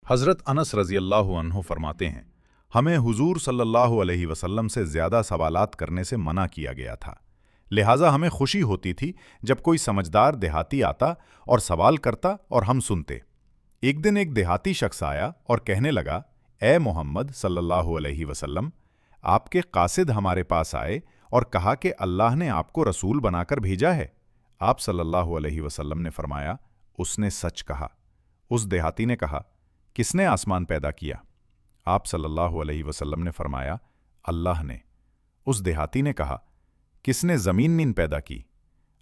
حضرت انس رضی اللہ عنہ فرماتے ہیں، ہمیں حضور صلی اللہ علیہ وسلم سے زیادہ سوالات کرنے سے منع کیا گیا تھا، لہٰذا ہمیں خوشی ہوتی تھی جب کوئی سمجھدار دیہاتی آتا اور سوال کرتا اور ہم سنتے۔ ایک دن ایک دیہاتی شخص آیا اور کہنے لگا، اے محمد صلی اللہ علیہ وسلم، آپ کے قاصد ہمارے پاس آئے اور کہا کہ اللہ نے آپ کو رسول بنا کر بھیجا ہے۔ آپ صلی اللہ علیہ وسلم نے فرمایا، اس نے سچ کہا۔ اس دیہاتی نے کہا، کس نے آسمان پیدا کیا؟ آپ صلی اللہ علیہ وسلم نے فرمایا، اللہ نے۔ اس دیہاتی نے کہا، کس نے زمین پیدا کی؟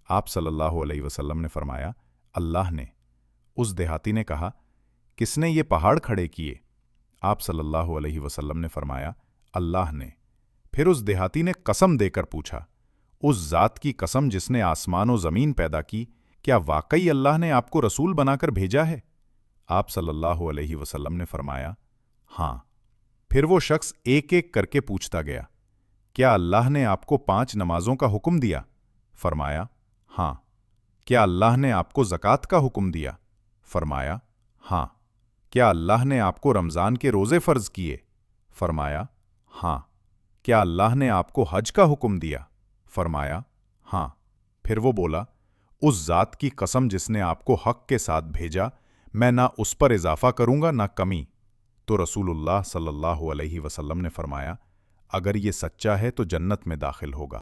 آپ صلی اللہ علیہ وسلم نے فرمایا، اللہ نے۔ اس دیہاتی نے کہا، کس نے یہ پہاڑ کھڑے کیے؟ آپ صلی اللہ علیہ وسلم نے فرمایا، اللہ نے۔ پھر اس دیہاتی نے قسم دے کر پوچھا، اس ذات کی قسم جس نے آسمان و زمین پیدا کی، کیا واقعی اللہ نے آپ کو رسول بنا کر بھیجا ہے؟ آپ صلی اللہ علیہ وسلم نے فرمایا، ہاں۔ پھر وہ شخص ایک ایک کر کے پوچھتا گیا، کیا اللہ نے آپ کو 5 نمازوں کا حکم دیا؟ فرمایا، ہاں۔ کیا اللہ نے آپ کو زکوٰۃ کا حکم دیا؟ فرمایا، ہاں۔ کیا اللہ نے آپ کو رمضان کے روزے فرض کیے؟ فرمایا، ہاں۔ کیا اللہ نے آپ کو حج کا حکم دیا؟ فرمایا، ہاں۔ پھر وہ بولا، اس ذات کی قسم جس نے آپ کو حق کے ساتھ بھیجا، میں نہ اس پر اضافہ کروں گا نہ کمی۔ تو رسول اللہ صلی اللہ علیہ وسلم نے فرمایا، اگر یہ سچا ہے تو جنت میں داخل ہوگا۔